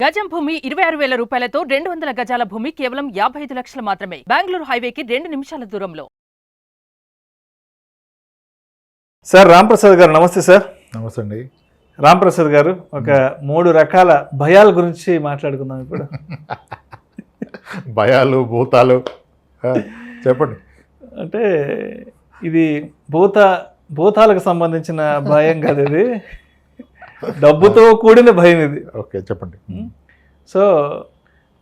గజం భూమి 26,000 రూపాయలతో 200 గజాల భూమి కేవలం 55 లక్షలు మాత్రమే. బెంగళూరు హైవేకి 2 నిమిషాల దూరంలో. సార్ రాంప్రసాద్ గారు నమస్తే సార్. నమస్తే అండి. రాంప్రసాద్ గారు ఒక 3 రకాల భయాల గురించి మాట్లాడుకుందాం ఇప్పుడు. భయాలు భూతాలు చెప్పండి. అంటే ఇది భూతాలకు సంబంధించిన భయం కాదు, ఇది డబ్బుతో కూడిన భయం ఇది. ఓకే చెప్పండి. సో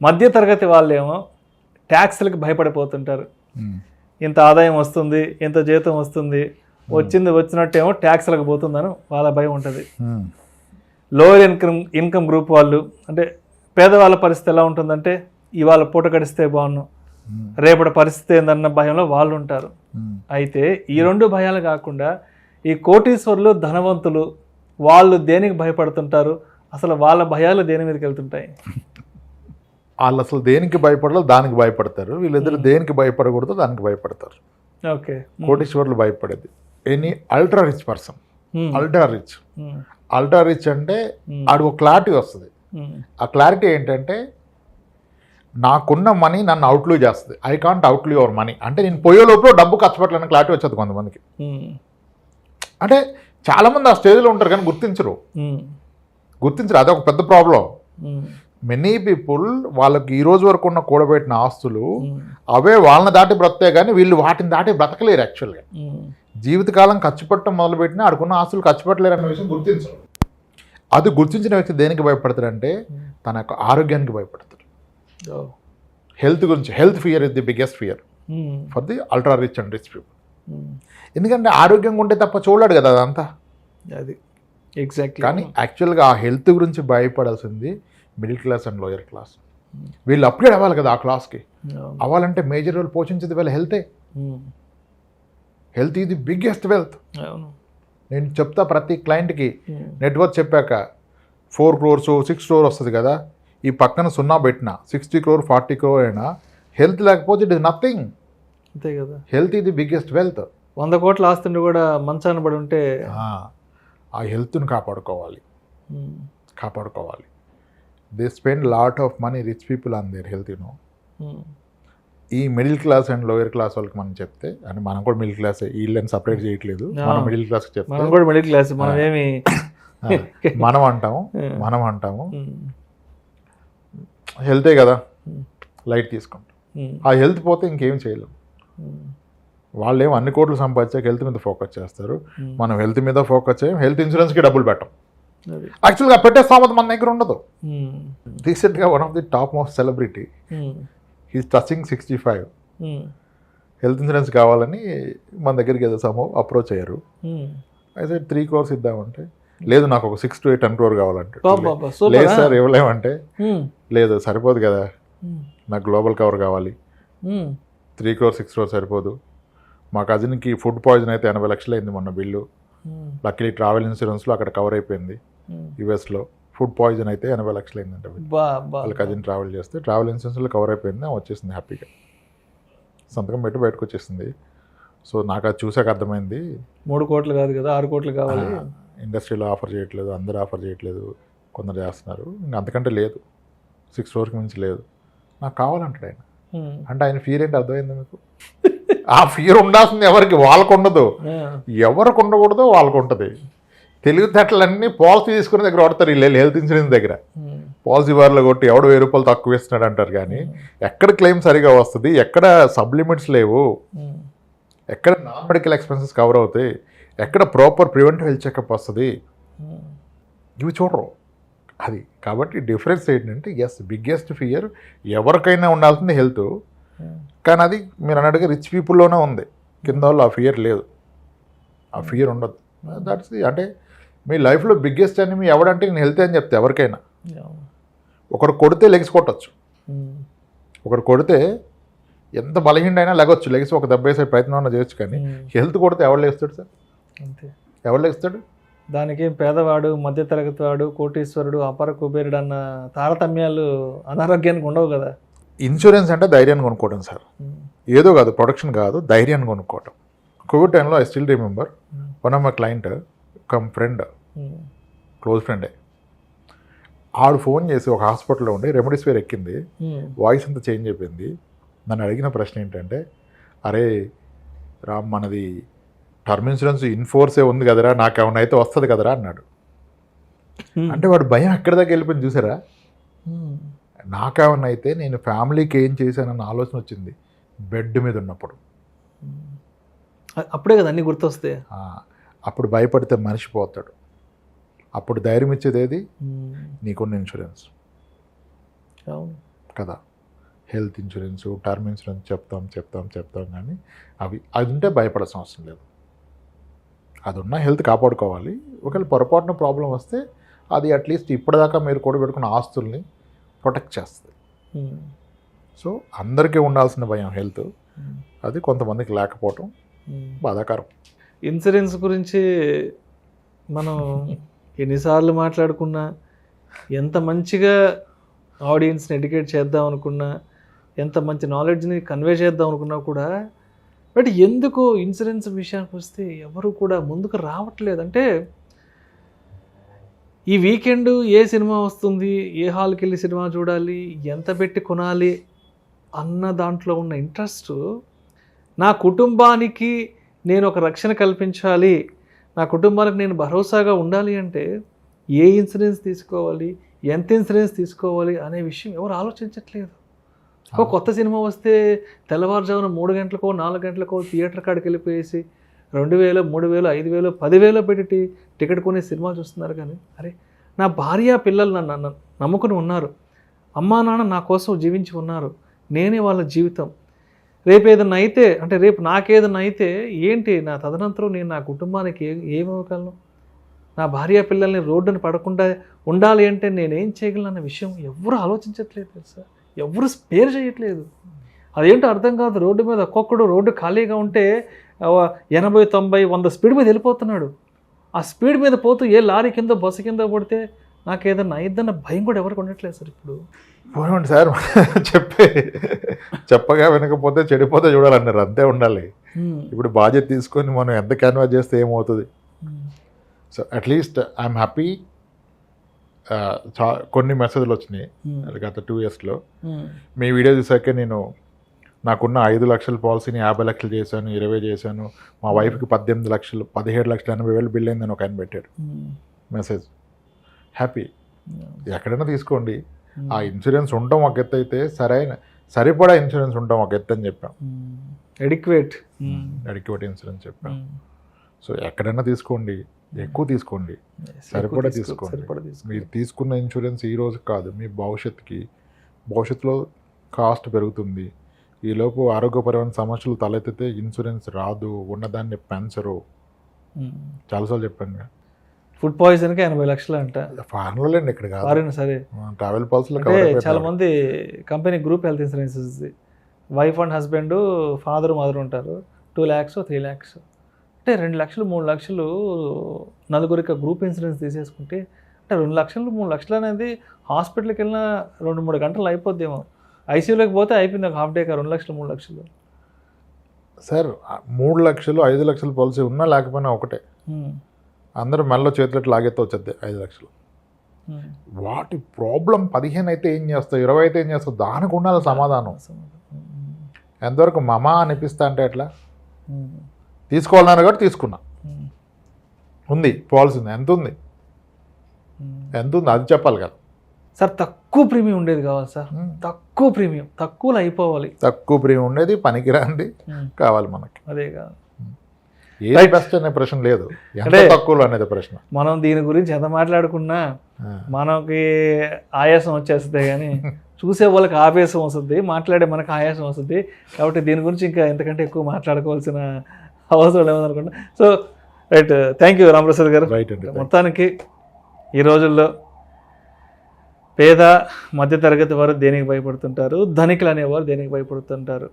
మధ్యతరగతి వాళ్ళేమో ట్యాక్స్లకు భయపడిపోతుంటారు. ఇంత ఆదాయం వస్తుంది, ఇంత జీతం వస్తుంది, వచ్చినట్టేమో ట్యాక్స్లకు పోతుందని వాళ్ళ భయం ఉంటుంది. లోయర్ ఇన్కమ్ గ్రూప్ వాళ్ళు, అంటే పేదవాళ్ళ పరిస్థితి ఎలా ఉంటుందంటే ఇవాళ పూట గడిస్తే బాగున్నాం, రేపటి పరిస్థితి ఏందన్న భయంలో వాళ్ళు ఉంటారు. అయితే ఈ 2 భయాలు కాకుండా ఈ కోటీశ్వరులు ధనవంతులు వాళ్ళు దేనికి భయపడుతుంటారు, అసలు వాళ్ళ భయాలు దేని మీదకి వెళ్తుంటాయి? వాళ్ళు అసలు దేనికి భయపడాలో దానికి భయపడతారు, వీళ్ళిద్దరు దేనికి భయపడకూడదు దానికి భయపడతారు. ఓకే. కోటీశ్వర్లు భయపడేది any ultra rich person. Ultra rich అంటే ఆడు ఒక క్లారిటీ వస్తుంది. ఆ క్లారిటీ ఏంటంటే నాకున్న మనీ నన్ను అవుట్లూ చేస్తుంది. I can't outlive your money. అంటే నేను పోయే లోపల డబ్బు ఖర్చు పెట్టాలని క్లారిటీ వచ్చేది కొంతమందికి. అంటే చాలామంది ఆ స్టేజ్లో ఉంటారు కానీ గుర్తించరు. అదొక పెద్ద ప్రాబ్లం. మెనీ పీపుల్ వాళ్ళకి ఈ రోజు వరకు ఉన్న కూడబెట్టిన ఆస్తులు అవే వాళ్ళని దాటి బ్రతే కానీ వీళ్ళు వాటిని దాటి బ్రతకలేరు. యాక్చువల్గా జీవితకాలం ఖర్చు పెట్టడం మొదలుపెట్టినా ఆడుకున్న ఆస్తులు ఖర్చు పెట్టలేరు అన్న విషయం గుర్తించరు. అది గుర్తించిన వ్యక్తి దేనికి భయపడతాడంటే తన యొక్క ఆరోగ్యానికి భయపడతాడు. హెల్త్ గురించి, health fear is the biggest fear for the ultra rich and rich people. ఎందుకంటే ఆరోగ్యంగా ఉంటే తప్ప చూడలేడు కదా అదంతా. అది ఎగ్జాక్ట్లీ. కానీ యాక్చువల్గా ఆ హెల్త్ గురించి భయపడాల్సింది middle class and lower class. వీళ్ళు అప్గ్రేడ్ అవ్వాలి కదా ఆ క్లాస్కి. అవ్వాలంటే మేజర్ రోల్ పోషించేది వీళ్ళ హెల్తే. హెల్త్ ఇది బిగ్గెస్ట్ వెల్త్. నేను చెప్తా ప్రతి క్లయింట్కి, నెట్వర్క్ చెప్పాక 4 crores 6 crores వస్తుంది కదా, ఈ పక్కన 0 పెట్టినా 60 crore 40 crore అయినా హెల్త్ లేకపోతే ఇట్ ఇస్ నథింగ్. అంతే కదా. హెల్త్ ఇది బిగ్గెస్ట్ వెల్త్. 100 కోట్ల ఆస్తుండి కూడా మంచాన పడి ఉంటే ఆ హెల్త్ని కాపాడుకోవాలి. They spend lot of money, rich people on their health. ఈ middle class and lower class వాళ్ళకి మనం చెప్తే, అంటే మనం కూడా మిడిల్ క్లాస్, వీళ్ళని సపరేట్ చేయట్లేదు, మనం మిడిల్ క్లాస్కి చెప్తే మనం కూడా మిడిల్ క్లాస్, మనం అంటాము హెల్తే కదా లైట్ తీసుకుంటాం. ఆ హెల్త్ పోతే ఇంకేం చేయలేం. వాళ్ళు ఏమో అన్ని కోట్లు సంపాదించాక హెల్త్ మీద ఫోకస్ చేస్తారు, మనం హెల్త్ మీద ఫోకస్ చేయం, హెల్త్ ఇన్సూరెన్స్కి డబ్బులు పెట్టం. యాక్చువల్గా పెట్టే స్థామత మన దగ్గర ఉండదు. రీసెంట్గా one of the top most celebrity, he's touching 65, health insurance కావాలని మన దగ్గరికి ఏదో సమూహం అప్రోచ్ అయ్యారు. అయితే 3 crores ఇద్దామంటే లేదు, నాకు ఒక 6 to 10 crore కావాలంటే, లేదు సార్ ఇవ్వలేమంటే, లేదు సరిపోదు కదా, నాకు గ్లోబల్ కవర్ కావాలి, 3 crores 6 crores సరిపోదు. మా కజిన్కి ఫుడ్ పాయిజన్ అయితే 80 లక్షలు అయింది మొన్న బిల్లు. లక్కీ ట్రావెల్ ఇన్సూరెన్స్లో అక్కడ కవర్ అయిపోయింది. యుఎస్లో ఫుడ్ పాయిజన్ అయితే 80 లక్షలు అయిందంటే వాళ్ళ కజిన్ ట్రావెల్ చేస్తే ట్రావెల్ ఇన్సూరెన్స్లో కవర్ అయిపోయింది, వచ్చేసింది హ్యాపీగా, సంతకం పెట్టి బయటకు వచ్చేసింది. సో నాకు అది చూసాక అర్థమైంది 3 కోట్లు కాదు కదా 6 కోట్లు కావాలి. ఇండస్ట్రీలో ఆఫర్ చేయట్లేదు, అందరూ ఆఫర్ చేయట్లేదు, కొందరు చేస్తున్నారు. ఇంకా అంతకంటే లేదు, 6 crores మించి లేదు, నాకు కావాలంటాడు ఆయన. అంటే ఆయన ఫియర్ ఏంటి అర్థమైంది మీకు? ఆ ఫియర్ ఉండాల్సింది ఎవరికి? వాళ్ళకు ఉండదు. ఎవరికి ఉండకూడదు వాళ్ళకు ఉంటుంది. తెలివితేటలన్నీ పాలసీ తీసుకునే దగ్గర వాడతారు వీళ్ళు, హెల్త్ ఇన్సూరెన్స్ దగ్గర పాలసీ వారిలో కొట్టి ఎవడు 1000 రూపాయలు తక్కువ ఇస్తున్నాడు అంటారు. కానీ ఎక్కడ క్లెయిమ్ సరిగా వస్తుంది, ఎక్కడ సబ్లిమిట్స్ లేవు, ఎక్కడ నాన్ మెడికల్ ఎక్స్పెన్సెస్ కవర్ అవుతాయి, ఎక్కడ ప్రాపర్ ప్రివెంటివ్ హెల్త్ చెకప్ వస్తుంది, ఇవి చూడరు. అది కాబట్టి డిఫరెన్స్ ఏంటంటే, ఎస్ బిగ్గెస్ట్ ఫియర్ ఎవరికైనా ఉండాల్సింది హెల్త్. కానీ అది మీరు అన్నట్టుగా రిచ్ పీపుల్లోనే ఉంది, కింద వాళ్ళు ఆ ఫియర్ లేదు, ఆ ఫియర్ ఉండదు. That's the. అంటే మీ లైఫ్లో బిగ్గెస్ట్ ఎనిమీ ఎవడంటే నేను హెల్త్ అని చెప్తే ఎవరికైనా. ఒకడు కొడితే లెగ్స్ కొట్టచ్చు, ఒకడు కొడితే ఎంత బలహీనైనా లెగొచ్చు, లెగ్స్ ఒక దెబ్బ వేసే ప్రయత్నం చేయొచ్చు. కానీ హెల్త్ కొడితే ఎవరు లేస్తాడు సార్? అంతే, ఎవరు లేస్తాడు? దానికి పేదవాడు, మధ్యతరగతి వాడు, కోటీశ్వరుడు, అపర కుబేరుడు అన్న తారతమ్యాలు అనారోగ్యానికి ఉండవు కదా. ఇన్సూరెన్స్ అంటే ధైర్యాన్ని కొనుక్కోవడం సార్, ఏదో కాదు, ప్రొడక్షన్ కాదు, ధైర్యాన్ని కొనుక్కోవటం. కోవిడ్ టైంలో I still remember one of my client come friend, close ఫ్రెండే, ఆడు ఫోన్ చేసి ఒక హాస్పిటల్లో ఉండి రెమెడీస్వేర్ ఎక్కింది, వాయిస్ అంతా చేంజ్ అయిపోయింది. నన్ను అడిగిన ప్రశ్న ఏంటంటే, అరే రామ్ మనది టర్మ్ ఇన్సూరెన్స్ ఇన్ఫోర్సే ఉంది కదరా, నాకు ఏమన్నా అయితే వస్తుంది కదరా అన్నాడు. అంటే వాడు భయం ఎక్కడి దాకా వెళ్ళిపోయింది చూసారా. నాకేమన్నా అయితే నేను ఫ్యామిలీకి ఏం చేశానన్న ఆలోచన వచ్చింది బెడ్ మీద ఉన్నప్పుడు. అప్పుడే కదా అన్నీ గుర్తొస్తాయి. అప్పుడు భయపడితే మనిషి పోతాడు. అప్పుడు ధైర్యం ఇచ్చేది ఏది, నీకున్న ఇన్సూరెన్స్ కదా. హెల్త్ ఇన్సూరెన్స్, టర్మ్ ఇన్సూరెన్స్ చెప్తాం కానీ అది ఉంటే భయపడాల్సిన అవసరం లేదు. అది ఉన్న హెల్త్ కాపాడుకోవాలి. ఒకవేళ పొరపాటున ప్రాబ్లం వస్తే అది అట్లీస్ట్ ఇప్పటిదాకా మీరు కూడబెట్టుకున్న ఆస్తుల్ని ప్రొటెక్ట్ చేస్తుంది. సో అందరికీ ఉండాల్సిన భయం హెల్త్, అది కొంతమందికి లేకపోవటం బాధాకరం. ఇన్సూరెన్స్ గురించి మనం ఎన్నిసార్లు మాట్లాడుకున్నా, ఎంత మంచిగా ఆడియన్స్ని ఎడ్యుకేట్ చేద్దాం అనుకున్నా, ఎంత మంచి నాలెడ్జ్ని కన్వే చేద్దాం అనుకున్నా కూడా, బట్ ఎందుకు ఇన్సూరెన్స్ విషయానికి వస్తే ఎవరు కూడా ముందుకు రావట్లేదు. అంటే ఈ వీకెండ్ ఏ సినిమా వస్తుంది, ఏ హాల్కి వెళ్ళి సినిమా చూడాలి, ఎంత పెట్టి కొనాలి అన్న దాంట్లో ఉన్న ఇంట్రెస్ట్, నా కుటుంబానికి నేను ఒక రక్షణ కల్పించాలి, నా కుటుంబానికి నేను భరోసాగా ఉండాలి అంటే ఏ ఇన్సూరెన్స్ తీసుకోవాలి, ఎంత ఇన్సూరెన్స్ తీసుకోవాలి అనే విషయం ఎవరు ఆలోచించట్లేదు. ఒక కొత్త సినిమా వస్తే తెల్లవారుజామున 3 గంటలకో 4 గంటలకో థియేటర్ కాడికి వెళ్ళిపోయేసి 2,000, 3,000, 5,000, 10,000 పెట్టి టికెట్ కొనే సినిమా చూస్తున్నారు. కానీ అరే నా భార్య పిల్లలు నన్ను నమ్ముకుని ఉన్నారు, అమ్మా నాన్న నా కోసం జీవించి ఉన్నారు, నేనే వాళ్ళ జీవితం. రేపు ఏదన్నా అయితే, అంటే రేపు నాకేదన్నా అయితే ఏంటి నా తదనంతరం నేను నా కుటుంబానికి ఏమివ్వగలను, నా భార్య పిల్లల్ని రోడ్డుని పడకుండా ఉండాలి అంటే నేనేం చేయగలను అన్న విషయం ఎవరు ఆలోచించట్లేదు తెలుసా. ఎవరు స్పేర్ చేయట్లేదు. అదేంటో అర్థం కాదు. రోడ్డు మీద ఒక్కొక్కడు రోడ్డు ఖాళీగా ఉంటే 80, 90, 100 స్పీడ్ మీద వెళ్ళిపోతున్నాడు. ఆ స్పీడ్ మీద పోతూ ఏ లారీ కింద బస్సు కింద పడితే నాకు ఏదన్నా అయిద్దన్న భయం కూడా ఎవరికి ఉండట్లేదు సార్. ఇప్పుడు పోనండి సార్, చెప్పగా వినకపోతే చెడిపోతే చూడాలన్నారు, అంతే ఉండాలి. ఇప్పుడు బాధ్యత తీసుకొని మనం ఎంత క్యాన్వాస్ చేస్తే ఏమవుతుంది. So at least I'm happy. కొన్ని మెసేజ్లు వచ్చినాయి గత 2 yearsలో. మీ వీడియో చూసాకే నేను నాకున్న 5 లక్షల పాలసీని 50 లక్షలు చేశాను, 20 చేశాను, మా వైఫ్కి 18 లక్షలు, 17,80,000 బిల్ అయిందని ఒక ఆయన పెట్టాడు మెసేజ్. హ్యాపీ. ఎక్కడైనా తీసుకోండి. ఆ ఇన్సూరెన్స్ ఉండటం ఒక ఎత్తు అయితే, సరిపడా ఇన్సూరెన్స్ ఉండటం ఒక ఎత్తు అని చెప్పాం. అడిక్వేట్ ఇన్సూరెన్స్ చెప్పాం. సో ఎక్కడైనా తీసుకోండి, ఎక్కువ తీసుకోండి, సరిపడా తీసుకోండి. మీరు తీసుకున్న ఇన్సూరెన్స్ ఈ రోజు కాదు, మీ భవిష్యత్తులో కాస్ట్ పెరుగుతుంది. ఈలోపు ఆరోగ్యపరమైన సమస్యలు తలెత్తితే ఇన్సూరెన్స్ రాదు, ఉన్నదాన్ని పెంచరు. చాలాసార్లు చెప్పాను. ఫుడ్ పాయిజన్కి 80 లక్షలు అంట. ఫారెన్లో అండి, ఇక్కడ కాదు. ఫారెన్ సరే. ట్రావెల్ పాలసీలో చాలా మంది company group health insurance, wife and husband, father mother ఉంటారు. 2 lakhs, 3 lakhs అంటే 2 లక్షలు 3 లక్షలు నలుగురికి గ్రూప్ ఇన్సూరెన్స్ తీసేసుకుంటే, అంటే 2 లక్షలు 3 లక్షలు అనేది హాస్పిటల్కి వెళ్ళినా 2-3 గంటలు అయిపోద్దేమో. ఐసీయూలోకి పోతే అయిపోయింది, ఒక హాఫ్ డే. 2 లక్షలు 3 లక్షలు సార్. 3 లక్షలు 5 లక్షల పాలసీ ఉన్నా లేకపోయినా ఒకటే. అందరూ మెల్ల చేతులకి లాగెత్త వచ్చేది 5 లక్షలు. వాటి ప్రాబ్లం 15 అయితే ఏం చేస్తావు, 20 అయితే ఏం చేస్తావు, దానికి ఉండాలి సమాధానం. ఎంతవరకు మమా అనిపిస్తా అంటే ఎట్లా తీసుకోవాలన్నారు కాబట్టి తీసుకున్నా. ఉంది పాలసీ ఉంది, ఎంత ఉంది అది చెప్పాలి కదా సార్. తక్కువ ప్రీమియం ఉండేది కావాలి సార్, తక్కువ ప్రీమియం, తక్కువలో అయిపోవాలి. తక్కువ ప్రీమియం ఉండేది పనికిరాంది కావాలి మనకి. అదే కాదు, ఏ బెస్ట్ అనే ప్రశ్న లేదు, అంటే తక్కువలో అనేది ప్రశ్న. మనం దీని గురించి ఎంత మాట్లాడుకున్నా మనకి ఆయాసం వచ్చేస్తుంది, కానీ చూసే వాళ్ళకి ఆవేశం వస్తుంది, మాట్లాడే మనకు ఆయాసం వస్తుంది. కాబట్టి దీని గురించి ఇంకా ఎంతకంటే ఎక్కువ మాట్లాడుకోవాల్సిన అవసరం ఏమనుకుంటా. So right, thank you Ramaprasad గారు. రైట్ అండి. మొత్తానికి ఈ రోజుల్లో పేద మధ్యతరగతి వారు దేనికి భయపడుతుంటారు, ధనికులు అనేవారు దేనికి భయపడుతుంటారు.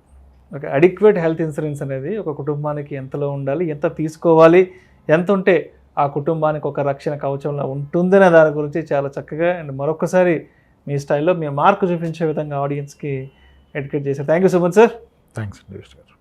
ఒక అడిక్వేట్ హెల్త్ ఇన్సూరెన్స్ అనేది ఒక కుటుంబానికి ఎంతలో ఉండాలి, ఎంత తీసుకోవాలి, ఎంత ఉంటే ఆ కుటుంబానికి ఒక రక్షణ కవచంలో ఉంటుందనే దాని గురించి చాలా చక్కగా అండ్ మరొకసారి మీ స్టైల్లో మీ మార్కు చూపించే విధంగా ఆడియన్స్కి ఎడ్యుకేట్ చేశారు. Thank you so much sir. Thanks అండి.